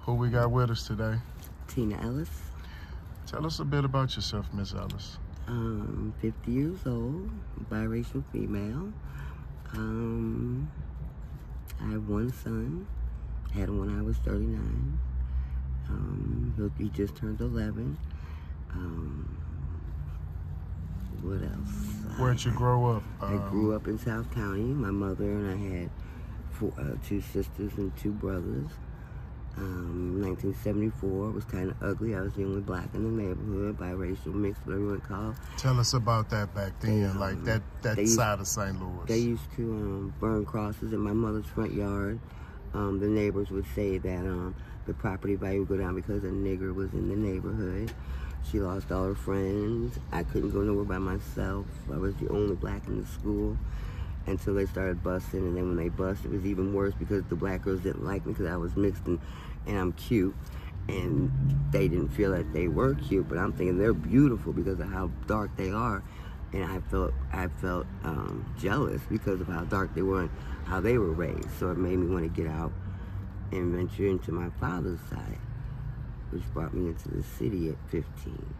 Who we got with us today? Tina Ellis. Tell us a bit about yourself, Miss Ellis. 50 years old, biracial female. I have one son. Had him when I was 39. He just turned 11. What else? Where'd you grow up? I grew up in South County. My mother and I had two sisters and two brothers. 1974 was kind of ugly. I was the only black in the neighborhood, biracial, mixed, whatever you want to call it. Tell us about that back then, like that side of St. Louis. They used to burn crosses in my mother's front yard. The neighbors would say that the property value would go down because a nigger was in the neighborhood. She lost all her friends. I couldn't go nowhere by myself. I was the only black in the school until they started busting. And then when they busted, it was even worse because the black girls didn't like me because I was mixed and I'm cute. And they didn't feel that they were cute, but I'm thinking they're beautiful because of how dark they are. And I felt jealous because of how dark they were and how they were raised. So it made me want to get out and venture into my father's side, which brought me into the city at 15,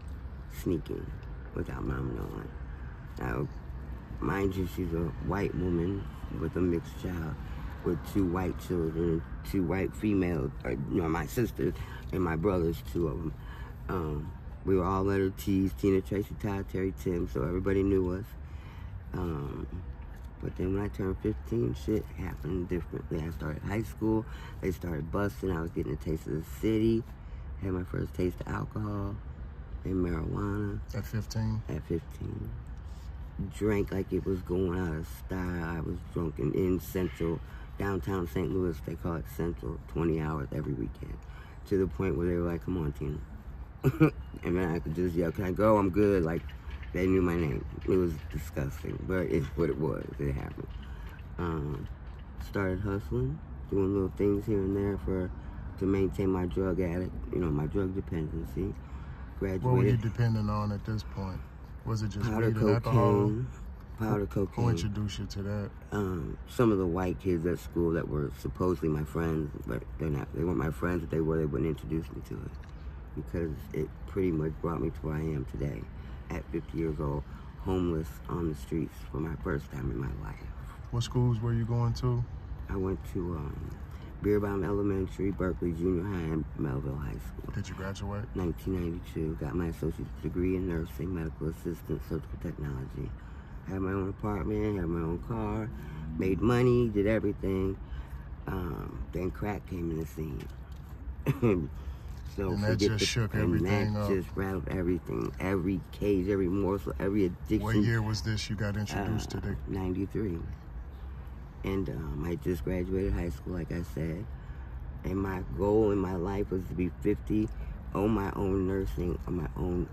sneaking without mom knowing. Now, mind you, she's a white woman with a mixed child with two white children, two white females, my sisters and my brothers, two of them. We were all letter T's, Tina, Tracy, Todd, Terry, Tim, so everybody knew us. But then when I turned 15, shit happened differently. I started high school, they started busting, I was getting a taste of the city, had my first taste of alcohol and marijuana. At 15? At 15. Drank like it was going out of style. I was drunk in Central, downtown St. Louis, they call it Central, 20 hours every weekend. To the point where they were like, come on, Tina. And then I could just yell, can I go? I'm good. Like, they knew my name. It was disgusting, but it's what it was. It happened. Started hustling, doing little things here and there to maintain my drug addict, my drug dependency. Graduated. What were you depending on at this point? Was it just powder weed and alcohol? Powder cocaine. Who introduced you to that? Some of the white kids at school that were supposedly my friends, but they're not. They weren't my friends. If they were, they wouldn't introduce me to it because it pretty much brought me to where I am today, at 50 years old, homeless on the streets for my first time in my life. What schools were you going to? I went to Beerbaum Elementary, Berkeley Junior High, and Melville High School. Did you graduate? 1992. Got my associate's degree in nursing, medical assistant, surgical technology. Had my own apartment, had my own car, made money, did everything. Then crack came in the scene. So and that just shook everything up. Just rattled everything, every cage, every morsel, every addiction. What year was this you got introduced to the? 93. And I just graduated high school, like I said. And my goal in my life was to be 50, own my own nursing, on my own,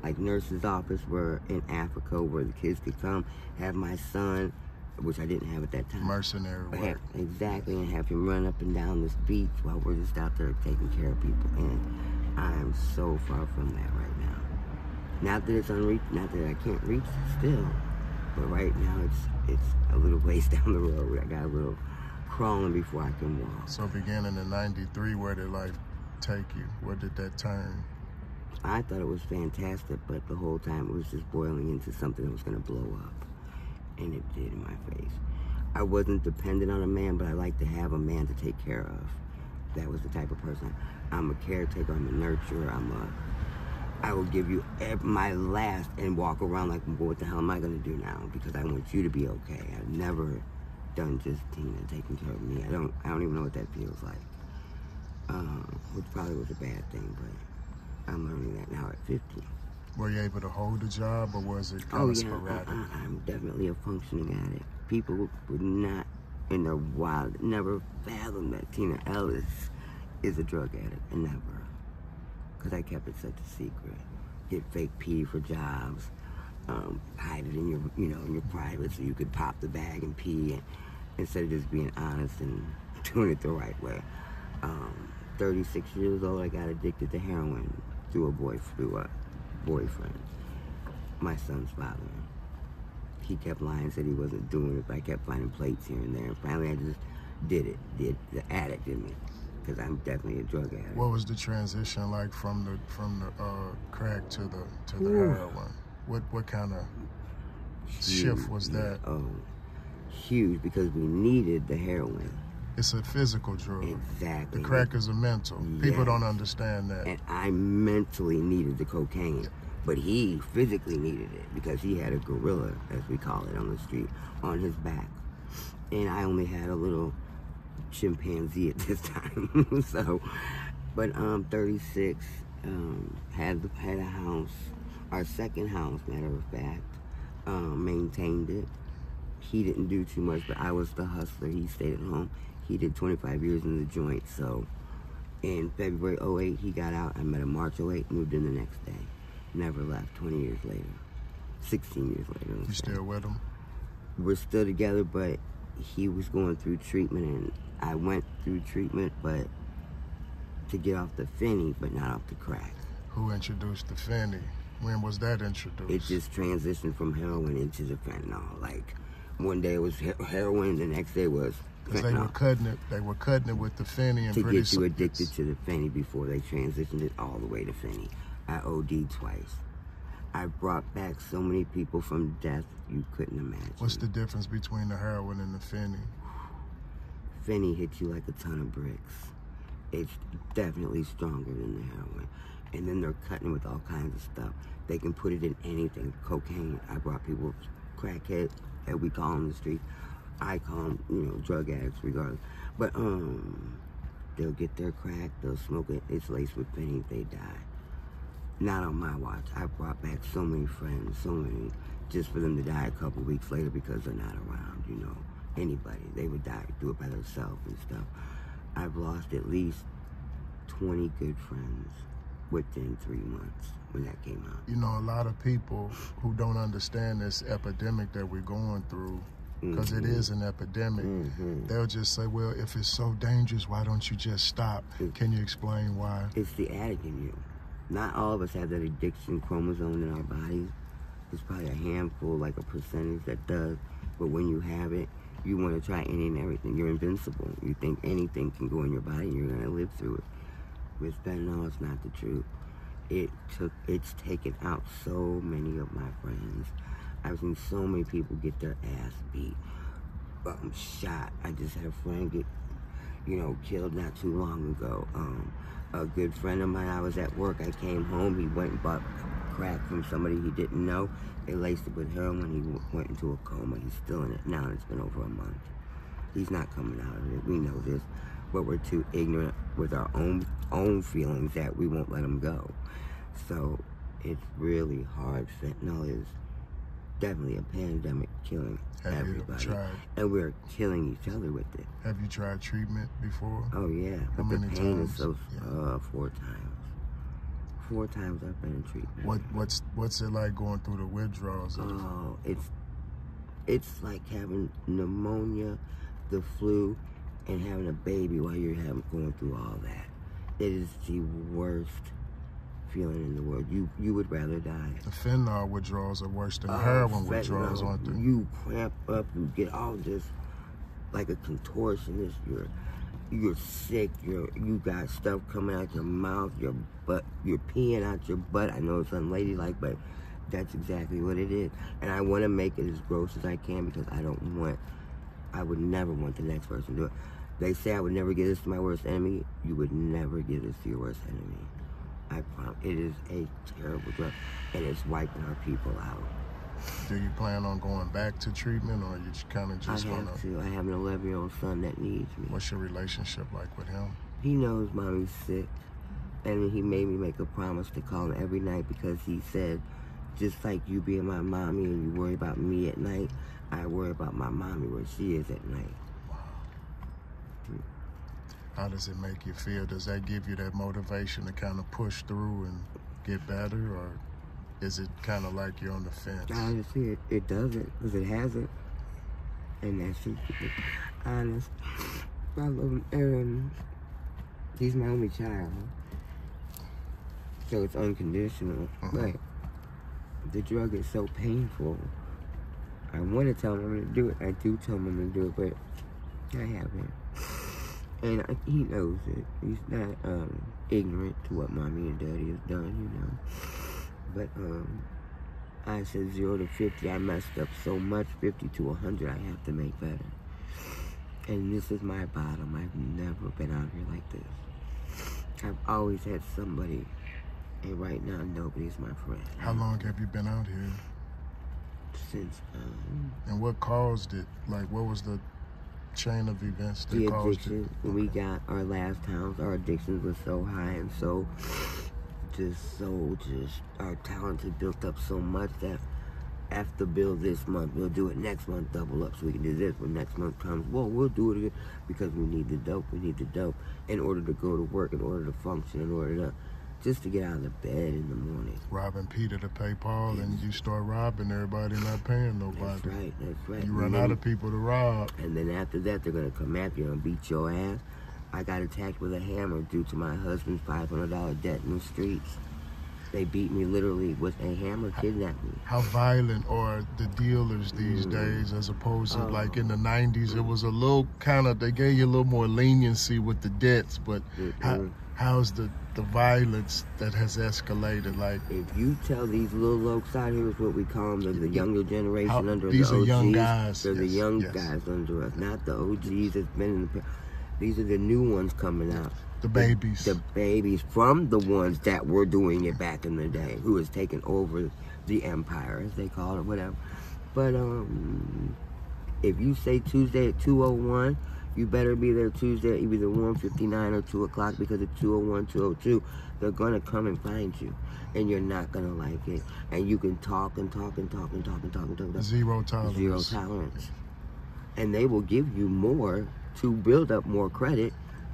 like nurse's office were in Africa where the kids could come, have my son, which I didn't have at that time. Mercenary work. Exactly, and have him run up and down this beach while we're just out there taking care of people. And I am so far from that right now. Not that it's unreached, not that I can't reach it still, but right now it's a little ways down the road. I got a little crawling before I can walk. So beginning in 93, where did life take you? Where did that turn? I thought it was fantastic, but the whole time it was just boiling into something that was going to blow up. And it did in my face. I wasn't dependent on a man, but I like to have a man to take care of. That was the type of person. I'm a caretaker, I'm a nurturer, I will give you my last and walk around like, well, what the hell am I going to do now? Because I want you to be okay. I've never done just Tina taking care of me. I don't even know what that feels like. Which probably was a bad thing, but I'm learning that now at 50. Were you able to hold a job, or was it kind of sporadic? I'm definitely a functioning addict. People would not, in their wild, never fathom that Tina Ellis is a drug addict, and never. Because I kept it such a secret. Get fake pee for jobs, hide it in your, in your private so you could pop the bag and pee, and, instead of just being honest and doing it the right way. 36 years old, I got addicted to heroin through a boyfriend, my son's father. He kept lying, said he wasn't doing it, but I kept finding plates here and there. And finally, I just did it. The addict in me. because I'm definitely a drug addict. What was the transition like from the crack to the heroin? What kind of shift was that? Oh, huge, because we needed the heroin. It's a physical drug. Exactly. The crack is a mental. Yes. People don't understand that. And I mentally needed the cocaine, but he physically needed it because he had a gorilla, as we call it on the street, on his back. And I only had a little chimpanzee at this time. So, but 36, had a house, our second house, matter of fact, maintained it. He didn't do too much, but I was the hustler. He stayed at home. He did 25 years in the joint. So in February 08, he got out. I met him March 08, moved in the next day. Never left 20 years later. 16 years later. You still with him? We're still together, but he was going through treatment, and I went through treatment, but to get off the Finney, but not off the crack. Who introduced the Finney? When was that introduced? It just transitioned from heroin into the fentanyl. Like, one day it was heroin, the next day was because fentanyl. they were cutting it with the Finney, and to get you addicted to the Finney before they transitioned it all the way to Finney. I OD'd twice. I brought back so many people from death you couldn't imagine. What's the difference between the heroin and the Finney? Finney hits you like a ton of bricks. It's definitely stronger than the heroin. And then they're cutting with all kinds of stuff. They can put it in anything. Cocaine. I brought people, crackheads, that we call on the street. I call them, drug addicts regardless. But they'll get their crack, they'll smoke it. It's laced with Finney, they die. Not on my watch. I brought back so many friends, so many, just for them to die a couple weeks later because they're not around, anybody. They would die, do it by themselves and stuff. I've lost at least 20 good friends within 3 months when that came out. A lot of people who don't understand this epidemic that we're going through, because it is an epidemic, they'll just say, well, if it's so dangerous, why don't you just stop? Can you explain why? It's the addict in you. Not all of us have that addiction chromosome in our bodies. There's probably a handful, like a percentage that does. But when you have it, you want to try any and everything. You're invincible. You think anything can go in your body and you're going to live through it. With fentanyl, it's not the truth. It's taken out so many of my friends. I've seen so many people get their ass beat, shot. I just had a friend get, killed not too long ago. A good friend of mine, I was at work, I came home, he went and bought crack from somebody he didn't know. They laced it with heroin, he went into a coma. He's still in it now, and it's been over a month. He's not coming out of it, we know this, but we're too ignorant with our own feelings that we won't let him go. So it's really hard. Fentanyl is definitely a pandemic killing everybody. And we're killing each other with it. Have you tried treatment before? Oh yeah, but the pain is so 4 times. 4 times I've been in treatment. What's it like going through the withdrawals? Oh, it's like having pneumonia, the flu, and having a baby while you're going through all that. It is the worst feeling in the world. You would rather die. The fentanyl withdrawals are worse than the heroin withdrawals, aren't they? You cramp up, you get all this like a contortionist. You're sick. You got stuff coming out your mouth, your butt. You're peeing out your butt. I know it's unladylike, but that's exactly what it is. And I want to make it as gross as I can because I would never want the next person to do it. They say I would never give this to my worst enemy. You would never give this to your worst enemy. I promise. It is a terrible drug, and it's wiping our people out. Do you plan on going back to treatment, or you kind of just I have to. I have an 11-year-old son that needs me. What's your relationship like with him? He knows mommy's sick, and he made me make a promise to call him every night because he said, just like you being my mommy and you worry about me at night, I worry about my mommy where she is at night. How does it make you feel? Does that give you that motivation to kind of push through and get better, or is it kind of like you're on the fence? Honestly, it doesn't, because it hasn't. And that's just honest. I love him. He's my only child. So it's unconditional. But the drug is so painful. I want to tell him I'm going to do it. I do tell him I'm going to do it, but I haven't. And he knows it. He's not ignorant to what mommy and daddy has done, you know. But I said 0 to 50. I messed up so much. 50 to 100, I have to make better. And this is my bottom. I've never been out here like this. I've always had somebody, and right now nobody's my friend. How long have you been out here? Since. And what caused it? Like, what was the chain of events that the caused addiction. it? When we got our last house, our addictions were so high and so our talents had built up so much that after bill this month, we'll do it next month, double up so we can do this. When next month comes, well, we'll do it again because we need the dope. We need the dope in order to go to work, in order to function, in order to just to get out of bed in the morning. Robbing Peter to pay Paul, and you start robbing everybody, not paying nobody. That's right. You run out of people to rob. And then after that, they're going to come after you and beat your ass. I got attacked with a hammer due to my husband's $500 debt in the streets. They beat me literally with a hammer, kidnapped me. How violent are the dealers these days as opposed to like in the 90s? It was a little kind of, they gave you a little more leniency with the debts, but how's the violence that has escalated? Like, if you tell these little lokes out here, is what we call them, the younger generation under these the OGs. These are young guys. They're the young guys under us, not the OGs that's been in the... These are the new ones coming out. The babies. The babies from the ones that were doing it back in the day, who has taken over the empire, as they call it, whatever. But if you say Tuesday at 2:01, you better be there Tuesday at either 1:59 or 2 o'clock, because at 2:01, 2:02, they're going to come and find you. And you're not going to like it. And you can talk and talk and talk and talk and talk and talk. Zero tolerance. Zero tolerance. And they will give you more to build up more credit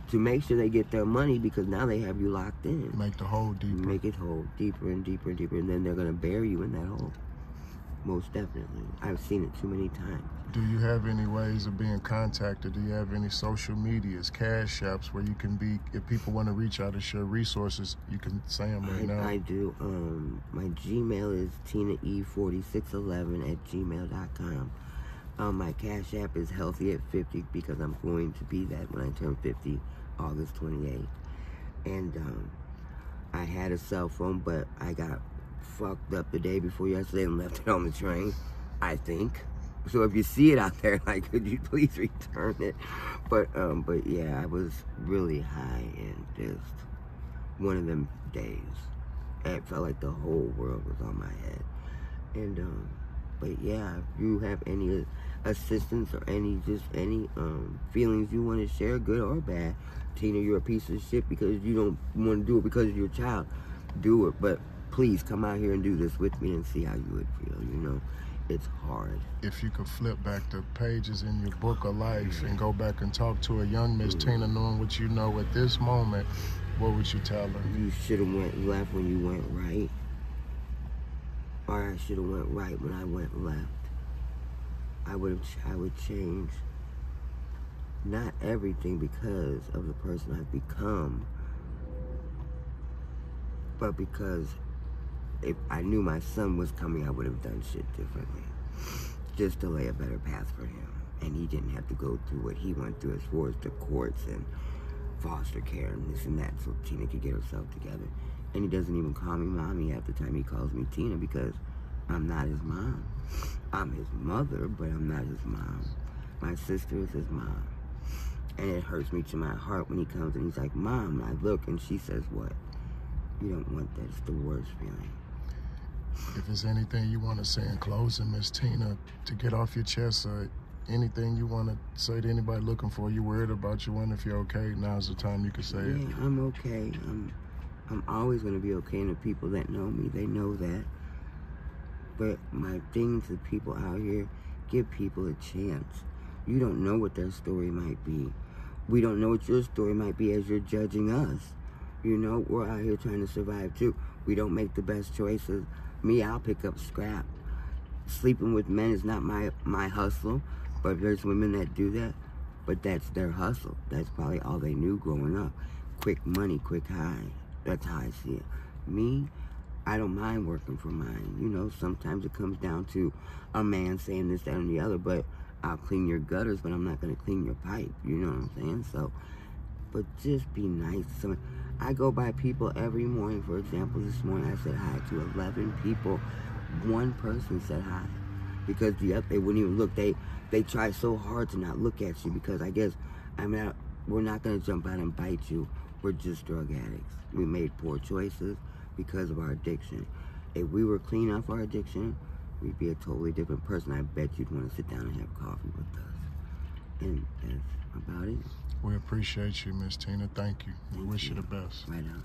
to make sure they get their money, because now they have you locked in. Make the hole deeper. Make it hole deeper and deeper and deeper, and then they're going to bury you in that hole. Most definitely. I've seen it too many times. Do you have any ways of being contacted? Do you have any social medias, cash apps where you can be, if people want to reach out and share resources, you can say them right now? I do. My Gmail is tinae4611@gmail.com. My Cash App is Healthy at 50, because I'm going to be that when I turn 50, August 28th. And I had a cell phone, but I got fucked up the day before yesterday and left it on the train, I think. So if you see it out there, like, could you please return it? But yeah, I was really high and just one of them days. It felt like the whole world was on my head. And but yeah, if you have any assistance or any feelings you want to share, good or bad, Tina, you're a piece of shit because you don't want to do it because of your child. Do it, but please come out here and do this with me and see how you would feel. You know, it's hard. If you could flip back the pages in your book of life and go back and talk to a young Miss Tina, knowing what you know at this moment, what would you tell her? You should have went left when you went right. Or I should have went right when I went left. I would change not everything because of the person I've become, but because if I knew my son was coming, I would have done shit differently, just to lay a better path for him. And he didn't have to go through what he went through as far as the courts and foster care and this and that, so Tina could get herself together. And he doesn't even call me mommy half the time. He calls me Tina because I'm not his mom. I'm his mother, but I'm not his mom. My sister is his mom. And it hurts me to my heart when he comes and he's like, Mom, and I look and she says, what? You don't want that. It's the worst feeling. If there's anything you want to say in closing, Miss Tina, to get off your chest, or anything you want to say to anybody looking for you, worried about you, wondering if you're okay, now's the time you can say it. Yeah, I'm okay. I'm always going to be okay, and the people that know me, they know that. But my thing to people out here, give people a chance. You don't know what their story might be. We don't know what your story might be as you're judging us. You know, we're out here trying to survive too. We don't make the best choices. Me, I'll pick up scrap. Sleeping with men is not my hustle, but there's women that do that. But that's their hustle. That's probably all they knew growing up. Quick money, quick high. That's how I see it. Me, I don't mind working for mine. You know, sometimes it comes down to a man saying this, that, and the other, but I'll clean your gutters, but I'm not going to clean your pipe. You know what I'm saying? So but just be nice to someone. I go by people every morning. For example, this morning I said hi to 11 people. One person said hi, because the other, they wouldn't even look. They try so hard to not look at you, because I guess, we're not going to jump out and bite you. We're just drug addicts. We made poor choices because of our addiction. If we were clean off our addiction, we'd be a totally different person. I bet you'd want to sit down and have coffee with us. And that's about it. We appreciate you, Miss Tina. Thank you. We wish you the best. Right on.